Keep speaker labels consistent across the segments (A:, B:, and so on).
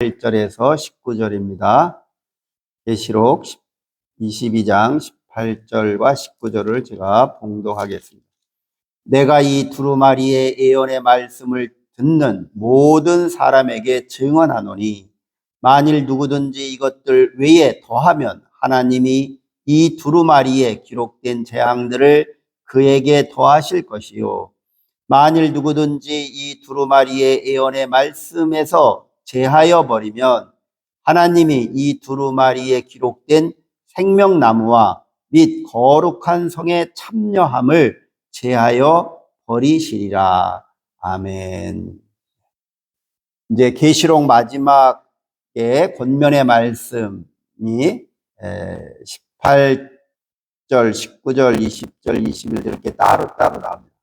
A: 18절에서 19절입니다. 계시록 22장 18절과 19절을 제가 봉독하겠습니다. 내가 이 두루마리의 예언의 말씀을 듣는 모든 사람에게 증언하노니 만일 누구든지 이것들 외에 더하면 하나님이 이 두루마리에 기록된 재앙들을 그에게 더하실 것이요 만일 누구든지 이 두루마리의 예언의 말씀에서 제하여 버리면 하나님이 이 두루마리에 기록된 생명나무와 및 거룩한 성의 참여함을 제하여 버리시리라. 아멘. 이제 계시록 마지막에 권면의 말씀이 18절, 19절, 20절, 21절 이렇게 따로따로 나옵니다.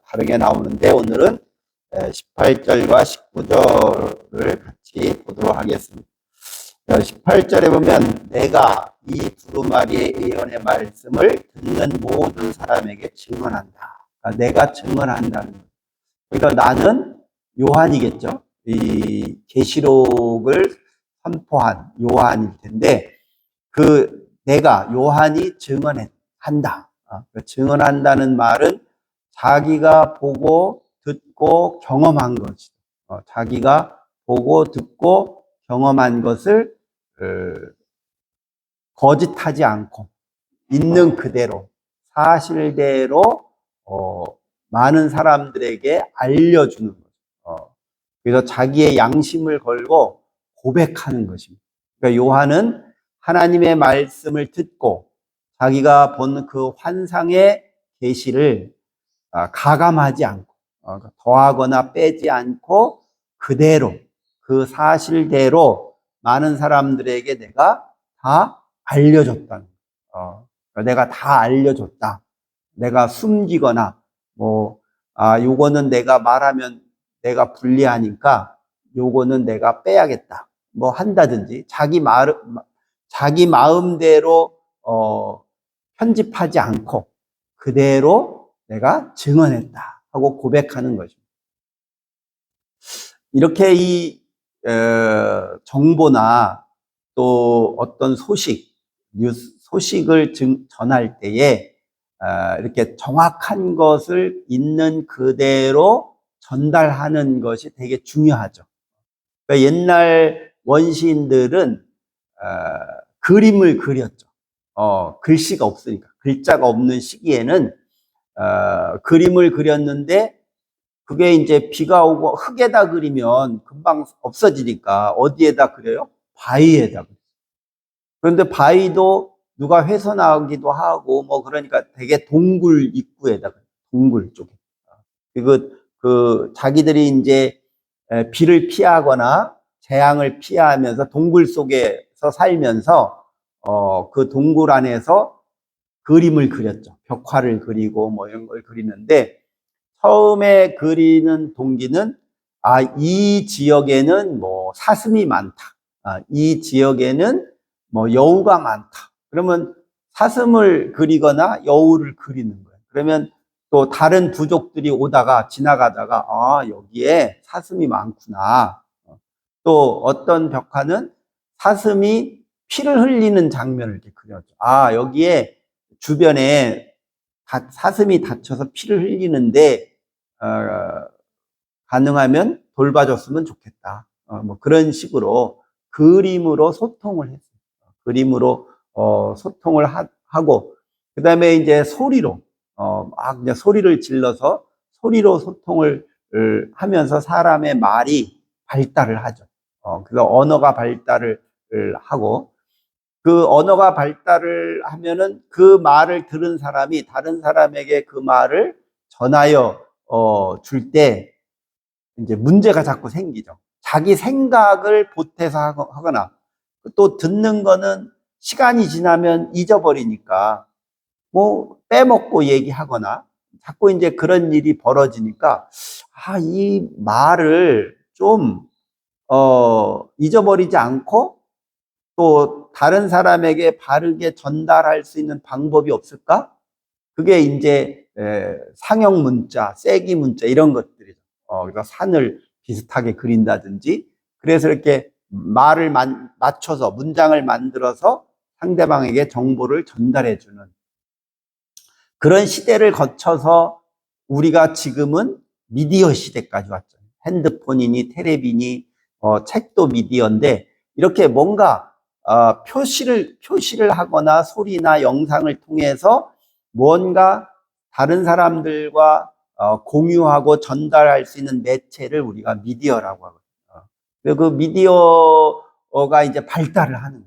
A: 다르게 나오는데 오늘은 18절과 19절을 같이 보도록 하겠습니다. 18절에 보면 내가 이 두루마리의 예언의 말씀을 듣는 모든 사람에게 증언한다. 내가 증언한다는 거예요. 그러니까 나는 요한이겠죠. 이 계시록을 선포한 요한일 텐데 그 내가 요한이 증언한다. 증언한다는 말은 자기가 보고 듣고 경험한 것이죠. 자기가 보고 듣고 경험한 것을 거짓하지 않고 있는 그대로 사실대로 많은 사람들에게 알려주는 거죠. 그래서 자기의 양심을 걸고 고백하는 것입니다. 그러니까 요한은 하나님의 말씀을 듣고 자기가 본 그 환상의 계시를 가감하지 않고 더하거나 빼지 않고 그대로 그 사실대로 많은 사람들에게 내가 다 알려줬다는 거예요. 내가 다 알려줬다. 내가 숨기거나 요거는 내가 말하면 내가 불리하니까 요거는 내가 빼야겠다. 한다든지 자기 마음대로 편집하지 않고 그대로 내가 증언했다 하고 고백하는 거죠. 이렇게 이 정보나 또 어떤 소식을 전할 때에 이렇게 정확한 것을 있는 그대로 전달하는 것이 되게 중요하죠. 그러니까 옛날 원시인들은 그림을 그렸죠. 글씨가 없으니까 글자가 없는 시기에는 그림을 그렸는데 그게 이제 비가 오고 흙에다 그리면 금방 없어지니까 어디에다 그려요? 바위에다 그려요. 그런데 바위도 누가 훼손하기도 하고 그러니까 되게 동굴 입구에다 그려요. 동굴 쪽에. 그 자기들이 이제 비를 피하거나 재앙을 피하면서 동굴 속에서 살면서 그 동굴 안에서 그림을 그렸죠. 벽화를 그리고 이런 걸 그리는데 처음에 그리는 동기는 이 지역에는 사슴이 많다. 이 지역에는 여우가 많다. 그러면 사슴을 그리거나 여우를 그리는 거예요. 그러면 또 다른 부족들이 지나가다가 여기에 사슴이 많구나. 또 어떤 벽화는 사슴이 피를 흘리는 장면을 이렇게 그렸죠. 여기에 주변에 사슴이 다쳐서 피를 흘리는데 가능하면 돌봐줬으면 좋겠다. 그런 식으로 그림으로 소통을 했어요. 그림으로 소통을 하고 그 다음에 이제 소리로 그냥 소리를 질러서 소리로 소통을 하면서 사람의 말이 발달을 하죠. 그래서 언어가 발달을 하고 그 언어가 발달을 하면은 그 말을 들은 사람이 다른 사람에게 그 말을 전하여 줄 때 이제 문제가 자꾸 생기죠. 자기 생각을 보태서 하거나 또 듣는 거는 시간이 지나면 잊어버리니까 빼먹고 얘기하거나 자꾸 이제 그런 일이 벌어지니까 이 말을 좀 잊어버리지 않고 또 다른 사람에게 바르게 전달할 수 있는 방법이 없을까? 그게 이제 상형 문자, 세기 문자 이런 것들이죠. 그러니까 산을 비슷하게 그린다든지 그래서 이렇게 말을 맞춰서 문장을 만들어서 상대방에게 정보를 전달해주는 그런 시대를 거쳐서 우리가 지금은 미디어 시대까지 왔죠. 핸드폰이니 텔레비니 책도 미디어인데 이렇게 뭔가 표시를 하거나 소리나 영상을 통해서 뭔가 다른 사람들과 공유하고 전달할 수 있는 매체를 우리가 미디어라고 하거든요. 그 미디어가 이제 발달을 하는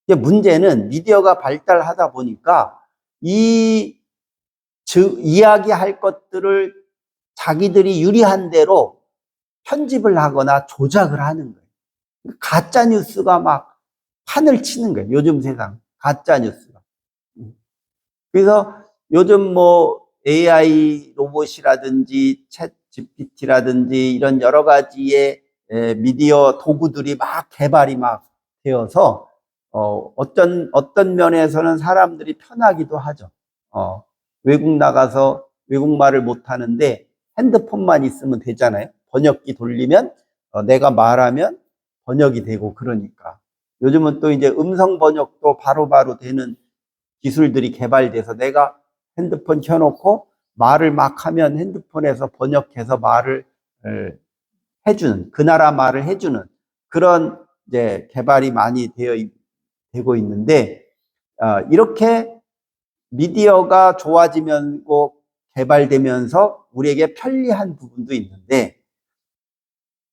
A: 거예요. 문제는 미디어가 발달하다 보니까 즉 이야기할 것들을 자기들이 유리한 대로 편집을 하거나 조작을 하는 거예요. 가짜 뉴스가 막 판을 치는 거예요. 요즘 세상 가짜 뉴스가. 그래서 요즘 뭐 AI 로봇이라든지 챗 GPT라든지 이런 여러 가지의 미디어 도구들이 막 개발이 막 되어서 어떤 면에서는 사람들이 편하기도 하죠. 외국 나가서 외국말을 못하는데 핸드폰만 있으면 되잖아요. 번역기 돌리면 내가 말하면 번역이 되고 그러니까. 요즘은 또 이제 음성 번역도 바로바로 되는 기술들이 개발돼서 내가 핸드폰 켜놓고 말을 막 하면 핸드폰에서 번역해서 말을 해주는, 그 나라 말을 해주는 그런 이제 개발이 많이 되고 있는데, 이렇게 미디어가 좋아지면서 개발되면서 우리에게 편리한 부분도 있는데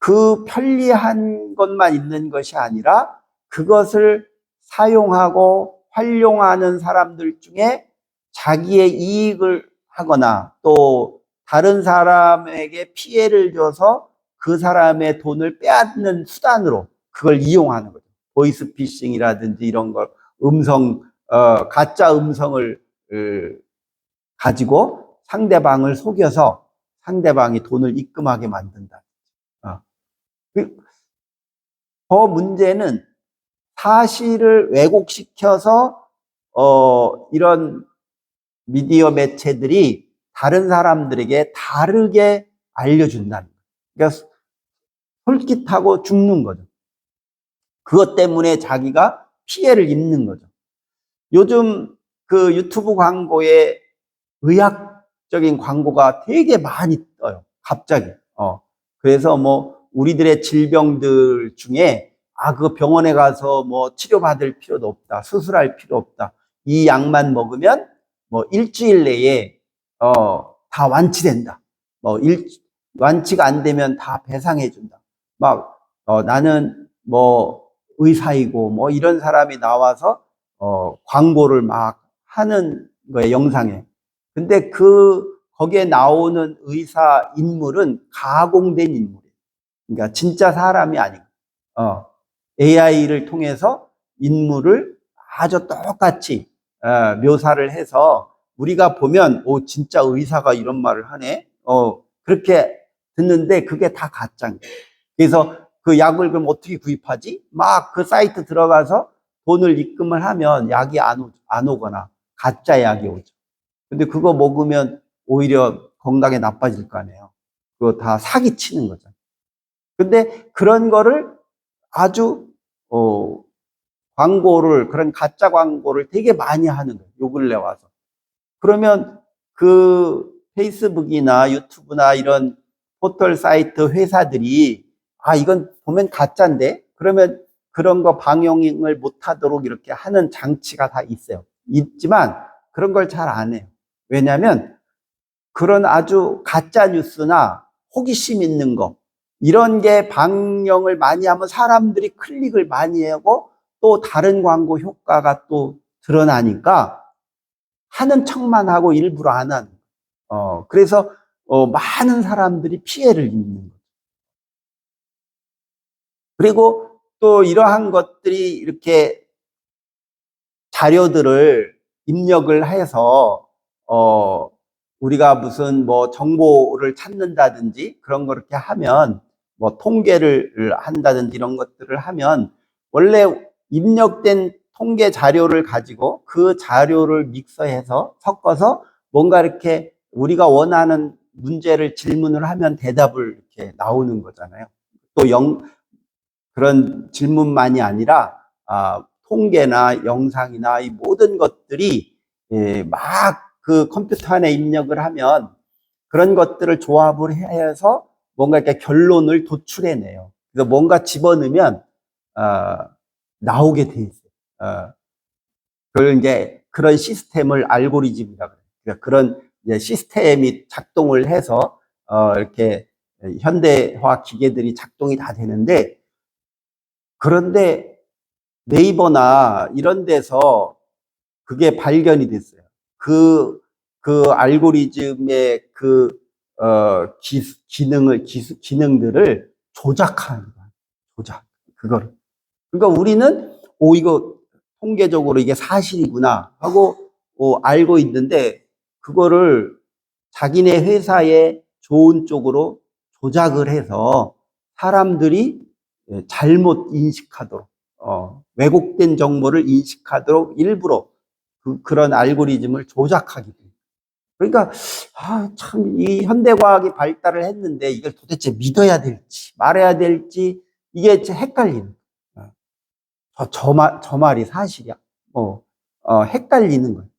A: 그 편리한 것만 있는 것이 아니라 그것을 사용하고 활용하는 사람들 중에 자기의 이익을 하거나 또 다른 사람에게 피해를 줘서 그 사람의 돈을 빼앗는 수단으로 그걸 이용하는 거죠. 보이스피싱이라든지 이런 걸 가짜 음성을 가지고 상대방을 속여서 상대방이 돈을 입금하게 만든다. 더 문제는 사실을 왜곡시켜서 이런 미디어 매체들이 다른 사람들에게 다르게 알려준다는 거예요. 그러니까 솔깃하고 죽는 거죠. 그것 때문에 자기가 피해를 입는 거죠. 요즘 그 유튜브 광고에 의학적인 광고가 되게 많이 떠요. 갑자기. 그래서 뭐 우리들의 질병들 중에 그거 병원에 가서 뭐 치료받을 필요도 없다. 수술할 필요 없다. 이 약만 먹으면 뭐 일주일 내에 다 완치된다. 완치가 안 되면 다 배상해 준다. 막 나는 뭐 의사이고 뭐 이런 사람이 나와서 광고를 막 하는 거예요, 영상에. 근데 거기에 나오는 의사 인물은 가공된 인물이에요. 그러니까 진짜 사람이 아니고, AI를 통해서 인물을 아주 똑같이 묘사를 해서 우리가 보면, 진짜 의사가 이런 말을 하네? 그렇게 듣는데 그게 다 가짜인 거예요. 그래서 그 약을 그럼 어떻게 구입하지? 막 그 사이트 들어가서 돈을 입금을 하면 약이 안 오거나 가짜 약이 오죠. 근데 그거 먹으면 오히려 건강에 나빠질 거 아니에요. 그거 다 사기치는 거죠. 근데 그런 거를 아주 그런 가짜 광고를 되게 많이 하는 거예요. 요 근래 와서. 그러면 그 페이스북이나 유튜브나 이런 포털 사이트 회사들이 이건 보면 가짜인데 그러면 그런 거 방영을 못하도록 이렇게 하는 장치가 다 있어요. 있지만 그런 걸 잘 안 해요. 왜냐하면 그런 아주 가짜 뉴스나 호기심 있는 거 이런 게 방영을 많이 하면 사람들이 클릭을 많이 하고 또 다른 광고 효과가 또 드러나니까 하는 척만 하고 일부러 안 하는. 그래서 많은 사람들이 피해를 입는 거죠. 그리고 또 이러한 것들이 이렇게 자료들을 입력을 해서 우리가 무슨 뭐 정보를 찾는다든지 그런 거 이렇게 하면 뭐 통계를 한다든지 이런 것들을 하면 원래 입력된 통계 자료를 가지고 그 자료를 믹서해서 섞어서 뭔가 이렇게 우리가 원하는 문제를 질문을 하면 대답을 이렇게 나오는 거잖아요. 또 그런 질문만이 아니라 통계나 영상이나 이 모든 것들이 막 그 컴퓨터 안에 입력을 하면 그런 것들을 조합을 해서 뭔가 이렇게 결론을 도출해내요. 그래서 뭔가 집어넣으면 나오게 돼 있어요. 그걸 이제 그런 시스템을 알고리즘이라고 해요. 그러니까 그런 이제 시스템이 작동을 해서 이렇게 현대화 기계들이 작동이 다 되는데, 그런데 네이버나 이런 데서 그게 발견이 됐어요. 그 알고리즘의 기능들을 조작하는 거야. 조작. 그거를. 그러니까 우리는, 이거 통계적으로 이게 사실이구나 하고, 알고 있는데, 그거를 자기네 회사에 좋은 쪽으로 조작을 해서 사람들이 잘못 인식하도록, 왜곡된 정보를 인식하도록 일부러 그런 알고리즘을 조작하게 돼요. 그러니까 참 이 현대과학이 발달을 했는데 이걸 도대체 믿어야 될지 말아야 될지 이게 헷갈리는 거예요. 저 말이 사실이야? 헷갈리는 거예요.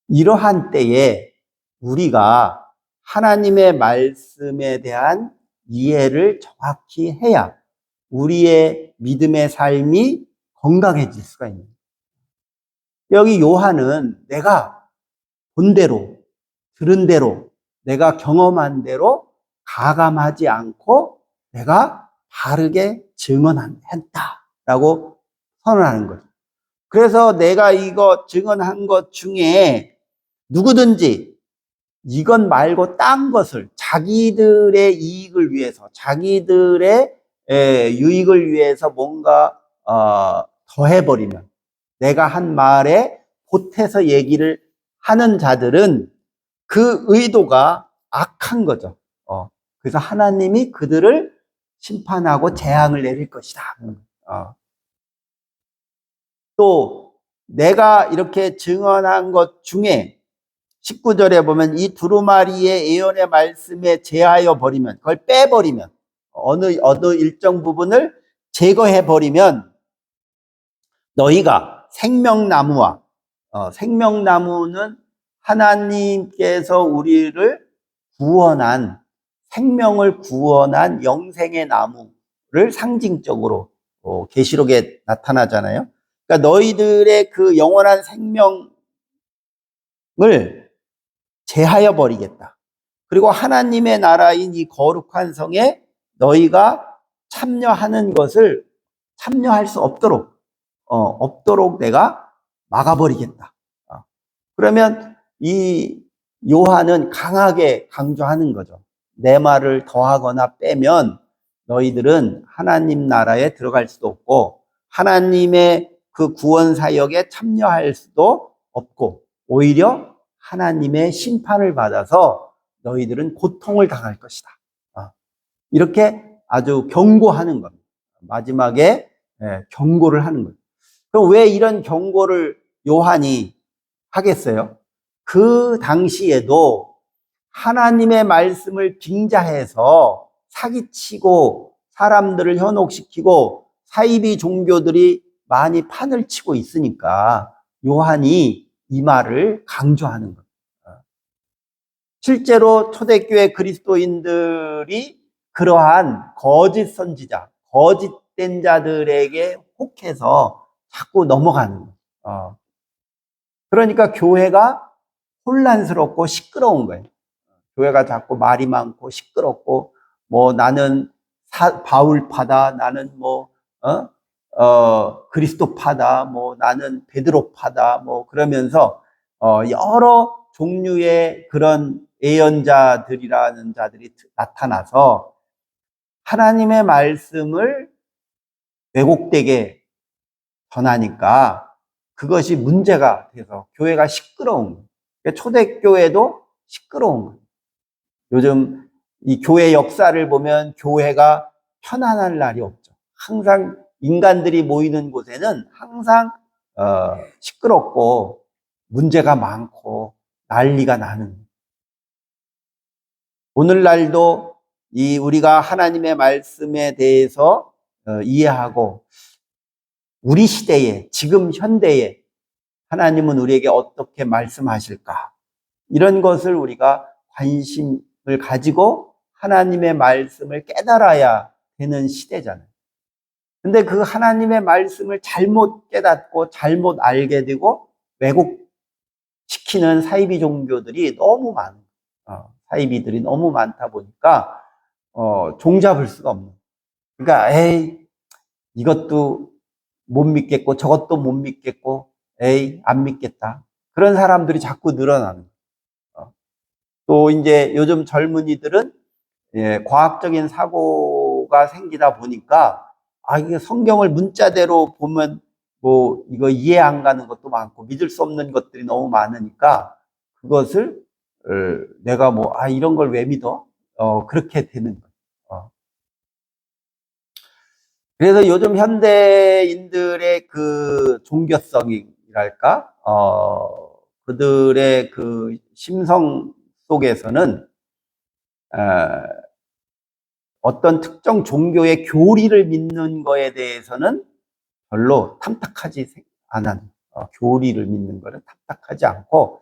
A: 이러한 때에 우리가 하나님의 말씀에 대한 이해를 정확히 해야 우리의 믿음의 삶이 건강해질 수가 있는 거예요. 여기 요한은 내가 본 대로, 들은 대로, 내가 경험한 대로 가감하지 않고 내가 바르게 증언했다라고 선언하는 거죠. 그래서 내가 이거 증언한 것 중에 누구든지 이것 말고 딴 것을 자기들의 이익을 위해서, 자기들의 유익을 위해서 뭔가 더해버리면, 내가 한 말에 보태서 얘기를 하는 자들은 그 의도가 악한 거죠. 그래서 하나님이 그들을 심판하고 재앙을 내릴 것이다. 또 내가 이렇게 증언한 것 중에 19절에 보면 이 두루마리의 예언의 말씀에 제하여 버리면, 그걸 빼버리면, 어느 일정 부분을 제거해 버리면 너희가 생명나무와, 생명나무는 하나님께서 우리를 구원한, 생명을 구원한 영생의 나무를 상징적으로 계시록에 나타나잖아요. 그러니까 너희들의 그 영원한 생명을 제하여 버리겠다. 그리고 하나님의 나라인 이 거룩한 성에 너희가 참여하는 것을 참여할 수 없도록 내가 막아버리겠다. 그러면 이 요한은 강하게 강조하는 거죠. 내 말을 더하거나 빼면 너희들은 하나님 나라에 들어갈 수도 없고 하나님의 그 구원 사역에 참여할 수도 없고 오히려 하나님의 심판을 받아서 너희들은 고통을 당할 것이다. 이렇게 아주 경고하는 겁니다. 마지막에 경고를 하는 거예요. 그럼 왜 이런 경고를 요한이 하겠어요? 그 당시에도 하나님의 말씀을 빙자해서 사기치고 사람들을 현혹시키고 사이비 종교들이 많이 판을 치고 있으니까 요한이 이 말을 강조하는 거예요. 실제로 초대교회 그리스도인들이 그러한 거짓 선지자, 거짓된 자들에게 혹해서 자꾸 넘어가는 거예요. 그러니까 교회가 혼란스럽고 시끄러운 거예요. 교회가 자꾸 말이 많고 시끄럽고, 나는 바울파다, 나는 그리스도파다, 나는 베드로파다, 그러면서, 여러 종류의 그런 예언자들이라는 자들이 나타나서 하나님의 말씀을 왜곡되게 전하니까 그것이 문제가 돼서 교회가 시끄러운 거예요. 그러니까 초대교회도 시끄러운 거예요. 요즘 이 교회 역사를 보면 교회가 편안할 날이 없죠. 항상 인간들이 모이는 곳에는 항상 시끄럽고 문제가 많고 난리가 나는. 오늘날도 이 우리가 하나님의 말씀에 대해서 이해하고 우리 시대에, 지금 현대에 하나님은 우리에게 어떻게 말씀하실까? 이런 것을 우리가 관심을 가지고 하나님의 말씀을 깨달아야 되는 시대잖아요. 근데 그 하나님의 말씀을 잘못 깨닫고 잘못 알게 되고 왜곡시키는 사이비 종교들이 너무 사이비들이 너무 많다 보니까 종잡을 수가 없는. 그러니까 에이 이것도 못 믿겠고 저것도 못 믿겠고 에이 안 믿겠다. 그런 사람들이 자꾸 늘어나는 거예요. 또 이제 요즘 젊은이들은 과학적인 사고가 생기다 보니까 이게 성경을 문자대로 보면 뭐 이거 이해 안 가는 것도 많고 믿을 수 없는 것들이 너무 많으니까 그것을 내가 뭐 이런 걸 왜 믿어? 그렇게 되는 거예요. 그래서 요즘 현대인들의 그 종교성이랄까, 그들의 그 심성 속에서는 어떤 특정 종교의 교리를 믿는 거에 대해서는 별로 탐탁하지 않은, 교리를 믿는 거는 탐탁하지 않고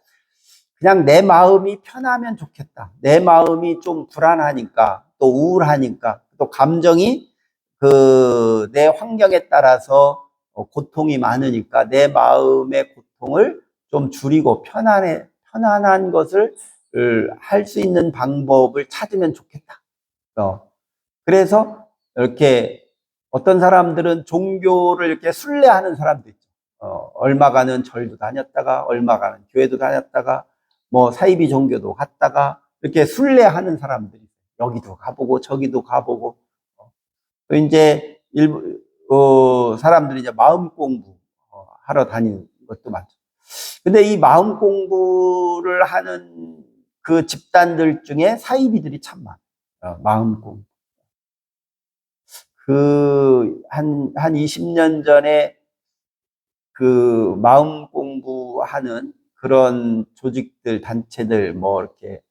A: 그냥 내 마음이 편하면 좋겠다. 내 마음이 좀 불안하니까 또 우울하니까 또 감정이 내 환경에 따라서 고통이 많으니까 내 마음의 고통을 좀 줄이고 편안한 것을 할 수 있는 방법을 찾으면 좋겠다. 그래서 이렇게 어떤 사람들은 종교를 이렇게 순례하는 사람도 있죠. 얼마간은 절도 다녔다가 얼마간은 교회도 다녔다가 뭐 사이비 종교도 갔다가 이렇게 순례하는 사람들이 여기도 가보고 저기도 가보고 또 이제 일부 사람들이 이제 마음 공부 하러 다니는 것도 많죠. 근데 이 마음 공부를 하는 그 집단들 중에 사이비들이 참 많아요. 마음 공부. 한 20년 전에 그 마음 공부하는 그런 조직들, 단체들, 뭐 이렇게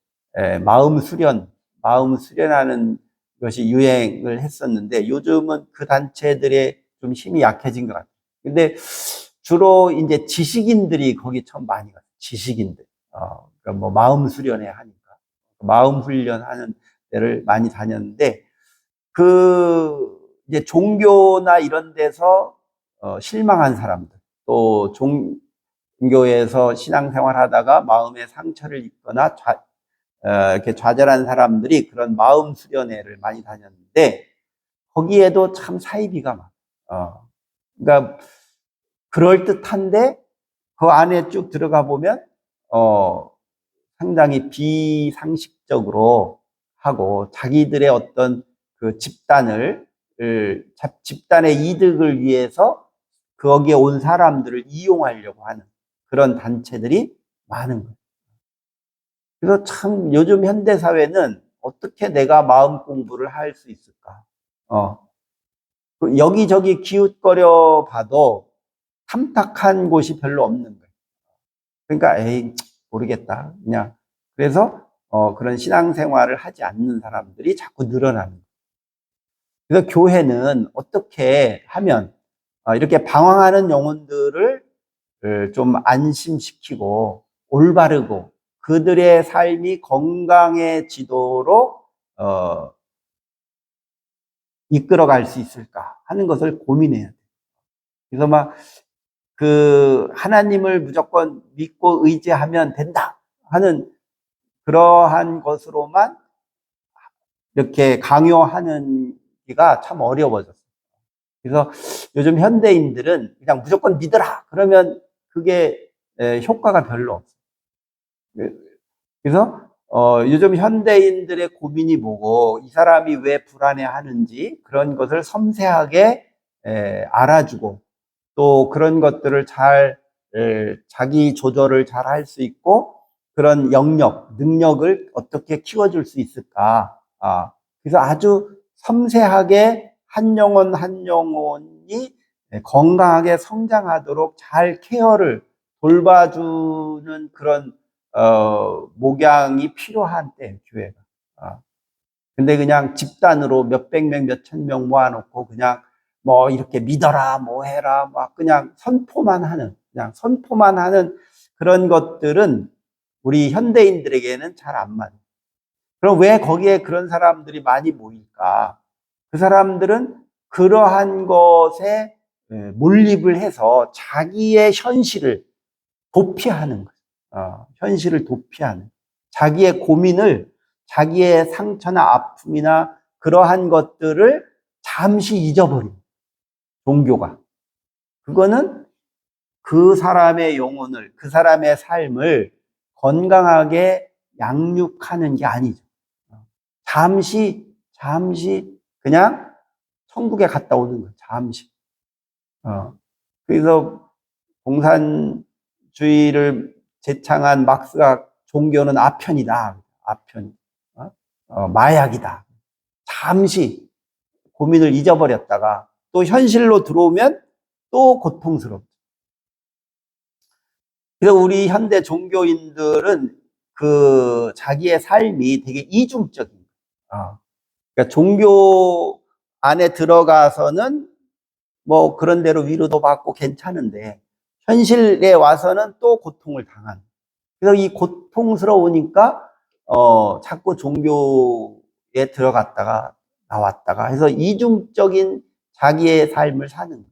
A: 마음 수련하는 것이 유행을 했었는데 요즘은 그 단체들의 좀 힘이 약해진 것 같아요. 근데 주로 이제 지식인들이 거기 참 많이 가요. 지식인들. 그러니까 뭐 마음 수련회 하니까. 마음 훈련하는 데를 많이 다녔는데 이제 종교나 이런 데서 실망한 사람들, 또 종교에서 신앙생활 하다가 마음에 상처를 입거나 이렇게 좌절한 사람들이 그런 마음 수련회를 많이 다녔는데 거기에도 참 사이비가 많아. 그러니까 그럴듯한데 그 안에 쭉 들어가 보면 상당히 비상식적으로 하고 자기들의 어떤 그 집단의 이득을 위해서 거기에 온 사람들을 이용하려고 하는 그런 단체들이 많은 거예요. 그래서 참 요즘 현대사회는 어떻게 내가 마음 공부를 할 수 있을까? 여기저기 기웃거려 봐도 탐탁한 곳이 별로 없는 거예요. 그러니까 에이 모르겠다. 그냥 그래서 그런 신앙생활을 하지 않는 사람들이 자꾸 늘어나는 거예요. 그래서 교회는 어떻게 하면 이렇게 방황하는 영혼들을 좀 안심시키고 올바르고 그들의 삶이 건강해지도록 이끌어갈 수 있을까 하는 것을 고민해야 돼요. 그래서 막 하나님을 무조건 믿고 의지하면 된다 하는 그러한 것으로만 이렇게 강요하는 게가 참 어려워졌어요. 그래서 요즘 현대인들은 그냥 무조건 믿어라 그러면 그게 효과가 별로 없어요. 그래서 요즘 현대인들의 고민이 뭐고 이 사람이 왜 불안해하는지 그런 것을 섬세하게 알아주고 또 그런 것들을 자기 조절을 잘 할 수 있고 그런 능력을 어떻게 키워줄 수 있을까. 그래서 아주 섬세하게 한 영혼 한 영혼이 건강하게 성장하도록 잘 케어를 돌봐주는 그런 목양이 필요한 때 교회가. 근데 그냥 집단으로 몇백 명, 몇천 명 모아놓고 그냥 뭐 이렇게 믿어라, 뭐 해라, 막 그냥 선포만 하는, 그냥 선포만 하는 그런 것들은 우리 현대인들에게는 잘 안 맞아요. 그럼 왜 거기에 그런 사람들이 많이 모일까? 그 사람들은 그러한 것에 몰입을 해서 자기의 현실을 도피하는 거예요. 현실을 도피하는. 자기의 고민을, 자기의 상처나 아픔이나 그러한 것들을 잠시 잊어버리는 종교가. 그거는 그 사람의 영혼을, 그 사람의 삶을 건강하게 양육하는 게 아니죠. 잠시 그냥 천국에 갔다 오는 거예요. 잠시. 그래서 공산주의를 제창한 막스가 종교는 아편이다. 아편. 마약이다. 잠시 고민을 잊어버렸다가 또 현실로 들어오면 또 고통스럽죠. 그래서 우리 현대 종교인들은 그 자기의 삶이 되게 이중적인 거예요. 그러니까 종교 안에 들어가서는 뭐 그런 대로 위로도 받고 괜찮은데 현실에 와서는 또 고통을 당하는. 그래서 이 고통스러우니까 자꾸 종교에 들어갔다가 나왔다가 해서 이중적인 자기의 삶을 사는 거예요.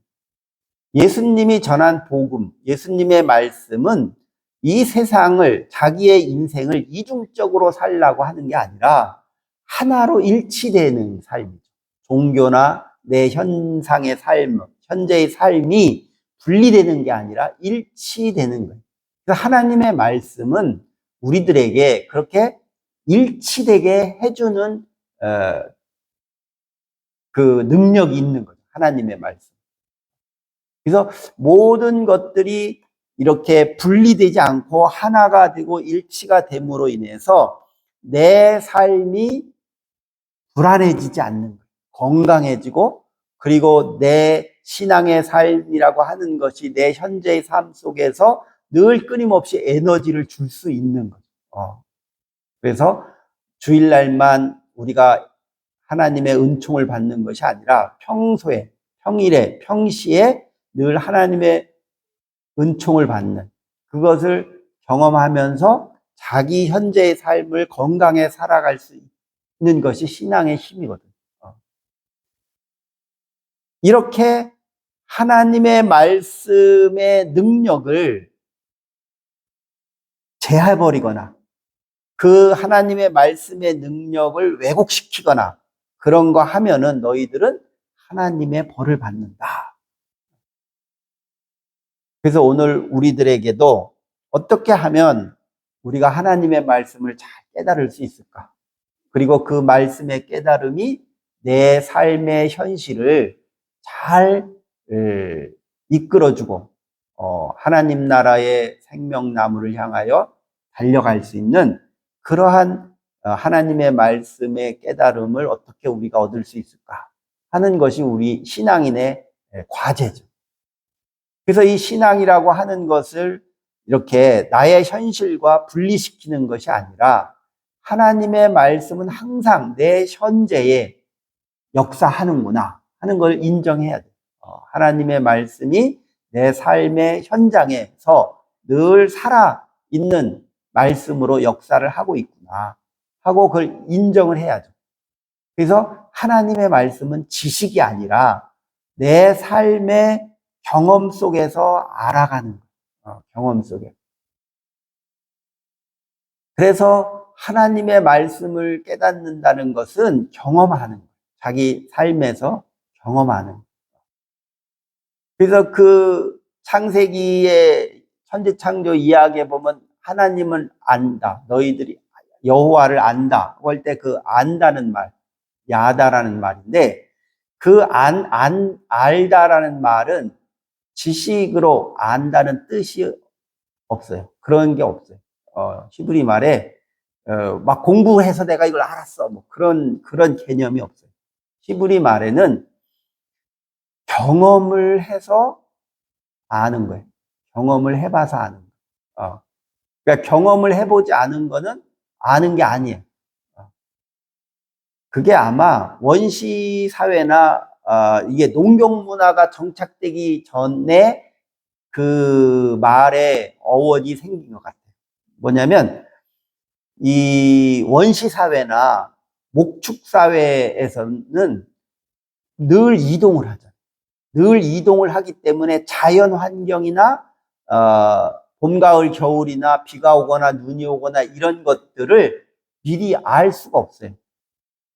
A: 예수님이 전한 복음, 예수님의 말씀은 이 세상을, 자기의 인생을 이중적으로 살라고 하는 게 아니라 하나로 일치되는 삶이죠. 종교나 내 현상의 삶, 현재의 삶이 분리되는 게 아니라 일치되는 거예요. 그래서 하나님의 말씀은 우리들에게 그렇게 일치되게 해주는 그 능력이 있는 거죠. 하나님의 말씀. 그래서 모든 것들이 이렇게 분리되지 않고 하나가 되고 일치가 됨으로 인해서 내 삶이 불안해지지 않는 거예요. 건강해지고, 그리고 내 신앙의 삶이라고 하는 것이 내 현재의 삶 속에서 늘 끊임없이 에너지를 줄 수 있는 거죠. 그래서 주일날만 우리가 하나님의 은총을 받는 것이 아니라 평소에, 평일에, 평시에 늘 하나님의 은총을 받는 그것을 경험하면서 자기 현재의 삶을 건강에 살아갈 수 있는 것이 신앙의 힘이거든요. 이렇게 하나님의 말씀의 능력을 제해버리거나 그 하나님의 말씀의 능력을 왜곡시키거나 그런 거 하면은 너희들은 하나님의 벌을 받는다. 그래서 오늘 우리들에게도 어떻게 하면 우리가 하나님의 말씀을 잘 깨달을 수 있을까? 그리고 그 말씀의 깨달음이 내 삶의 현실을 잘 이끌어주고 하나님 나라의 생명나무를 향하여 달려갈 수 있는 그러한 하나님의 말씀의 깨달음을 어떻게 우리가 얻을 수 있을까 하는 것이 우리 신앙인의 과제죠. 그래서 이 신앙이라고 하는 것을 이렇게 나의 현실과 분리시키는 것이 아니라 하나님의 말씀은 항상 내 현재에 역사하는구나 하는 걸 인정해야 돼요. 하나님의 말씀이 내 삶의 현장에서 늘 살아있는 말씀으로 역사를 하고 있구나 하고 그걸 인정을 해야죠. 그래서 하나님의 말씀은 지식이 아니라 내 삶의 경험 속에서 알아가는 거예요. 경험 속에. 그래서 하나님의 말씀을 깨닫는다는 것은 경험하는 거예요. 자기 삶에서 경험하는 거예요. 그래서 그 창세기의 천지창조 이야기에 보면 하나님을 안다. 너희들이 여호와를 안다. 할 때 그 안다는 말, 야다라는 말인데 그 알다라는 말은 지식으로 안다는 뜻이 없어요. 그런 게 없어요. 히브리 말에 막 공부해서 내가 이걸 알았어. 뭐 그런 개념이 없어요. 히브리 말에는 경험을 해서 아는 거예요. 경험을 해봐서 아는 거예요. 그러니까 경험을 해보지 않은 거는 아는 게 아니에요. 그게 아마 원시 사회나 이게 농경 문화가 정착되기 전에 그 말의 어원이 생긴 것 같아요. 뭐냐면 이 원시 사회나 목축 사회에서는 늘 이동을 하잖아요. 늘 이동을 하기 때문에 자연 환경이나 봄, 가을, 겨울이나 비가 오거나 눈이 오거나 이런 것들을 미리 알 수가 없어요.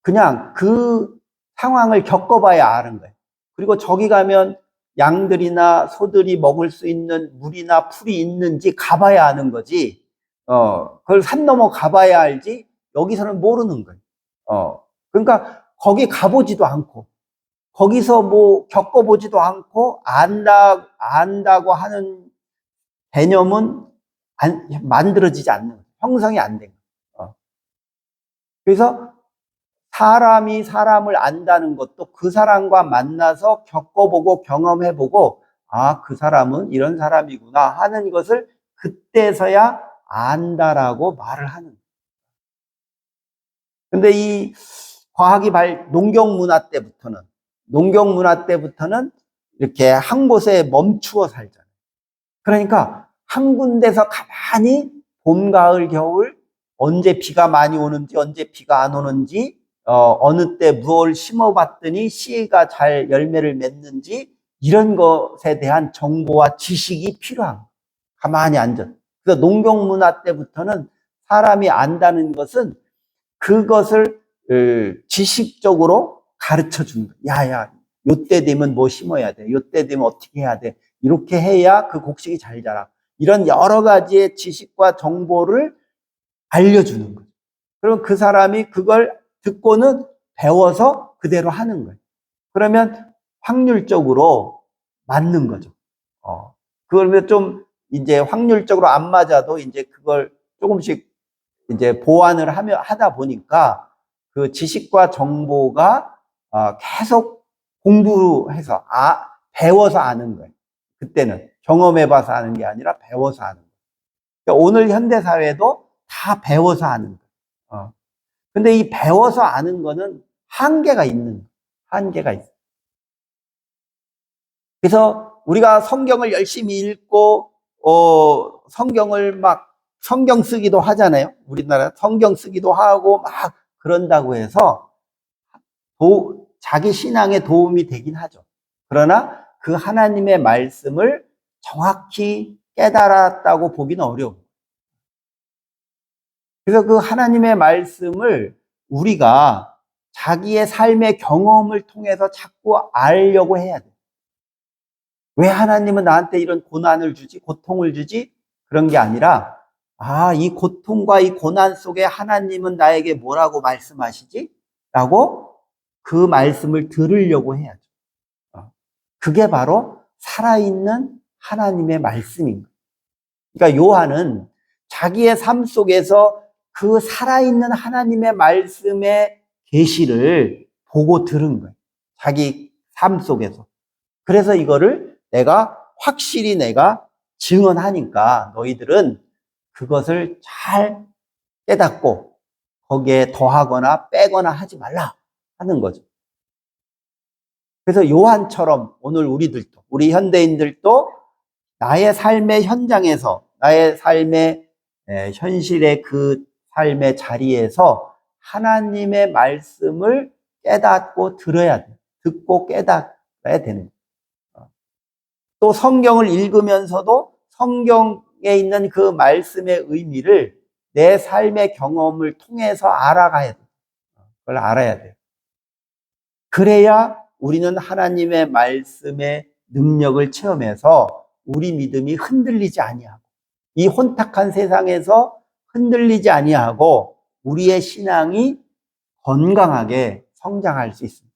A: 그냥 그 상황을 겪어봐야 아는 거예요. 그리고 저기 가면 양들이나 소들이 먹을 수 있는 물이나 풀이 있는지 가봐야 아는 거지. 그걸 산 넘어 가봐야 알지. 여기서는 모르는 거예요. 그러니까 거기 가보지도 않고 거기서 뭐 겪어보지도 않고 안다고 하는 개념은 만들어지지 않는 거예요. 형성이 안 된 거예요. 그래서 사람이 사람을 안다는 것도 그 사람과 만나서 겪어보고 경험해보고 그 사람은 이런 사람이구나 하는 것을 그때서야 안다라고 말을 하는 거예요. 근데 이 과학이 농경 문화 때부터는 이렇게 한 곳에 멈추어 살잖아요. 그러니까 한 군데서 가만히 봄, 가을, 겨울 언제 비가 많이 오는지 언제 비가 안 오는지 어느 때 무엇을 심어봤더니 씨가 잘 열매를 맺는지 이런 것에 대한 정보와 지식이 필요한 거예요. 가만히 앉아. 그래서 농경 문화 때부터는 사람이 안다는 것은 그것을 지식적으로 가르쳐 주는 거예요. 야, 요때 되면 뭐 심어야 돼. 요때 되면 어떻게 해야 돼. 이렇게 해야 그 곡식이 잘 자라. 이런 여러 가지의 지식과 정보를 알려주는 거예요. 그럼 그 사람이 그걸 듣고는 배워서 그대로 하는 거예요. 그러면 확률적으로 맞는 거죠. 그러면 좀 이제 확률적으로 안 맞아도 이제 그걸 조금씩 이제 보완을 하다 보니까 그 지식과 정보가 계속 공부해서 배워서 아는 거예요. 그때는 경험해봐서 아는 게 아니라 배워서 아는 거예요. 그러니까 오늘 현대 사회도 다 배워서 아는 거예요. 근데 이 배워서 아는 거는 한계가 있어요. 그래서 우리가 성경을 열심히 읽고 성경을 막 성경 쓰기도 하잖아요. 우리나라 성경 쓰기도 하고 막 그런다고 해서 자기 신앙에 도움이 되긴 하죠. 그러나 그 하나님의 말씀을 정확히 깨달았다고 보기는 어려워요. 그래서 그 하나님의 말씀을 우리가 자기의 삶의 경험을 통해서 자꾸 알려고 해야 돼요. 왜 하나님은 나한테 이런 고난을 주지? 고통을 주지? 그런 게 아니라 이 고통과 이 고난 속에 하나님은 나에게 뭐라고 말씀하시지? 라고 그 말씀을 들으려고 해야죠. 그게 바로 살아있는 하나님의 말씀인 거예요. 그러니까 요한은 자기의 삶 속에서 그 살아있는 하나님의 말씀의 계시를 보고 들은 거예요. 자기 삶 속에서. 그래서 이거를 확실히 내가 증언하니까 너희들은 그것을 잘 깨닫고 거기에 더하거나 빼거나 하지 말라 하는 거죠. 그래서 요한처럼 오늘 우리 현대인들도 나의 삶의 현장에서, 나의 삶의 현실의 그 삶의 자리에서 하나님의 말씀을 깨닫고 들어야 돼요. 듣고 깨닫어야 되는 거예요. 또 성경을 읽으면서도 성경에 있는 그 말씀의 의미를 내 삶의 경험을 통해서 알아가야 돼요. 그걸 알아야 돼요. 그래야 우리는 하나님의 말씀의 능력을 체험해서 우리 믿음이 흔들리지 아니하고 이 혼탁한 세상에서 흔들리지 아니하고 우리의 신앙이 건강하게 성장할 수 있습니다.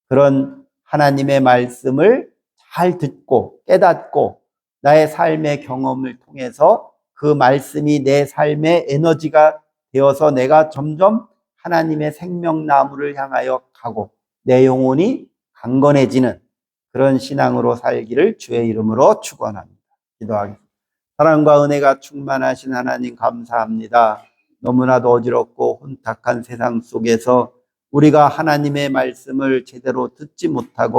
A: 그런 하나님의 말씀을 잘 듣고 깨닫고 나의 삶의 경험을 통해서 그 말씀이 내 삶의 에너지가 되어서 내가 점점 하나님의 생명나무를 향하여 가고 내 영혼이 강건해지는 그런 신앙으로 살기를 주의 이름으로 축원합니다. 기도하겠습니다. 사랑과 은혜가 충만하신 하나님 감사합니다. 너무나도 어지럽고 혼탁한 세상 속에서 우리가 하나님의 말씀을 제대로 듣지 못하고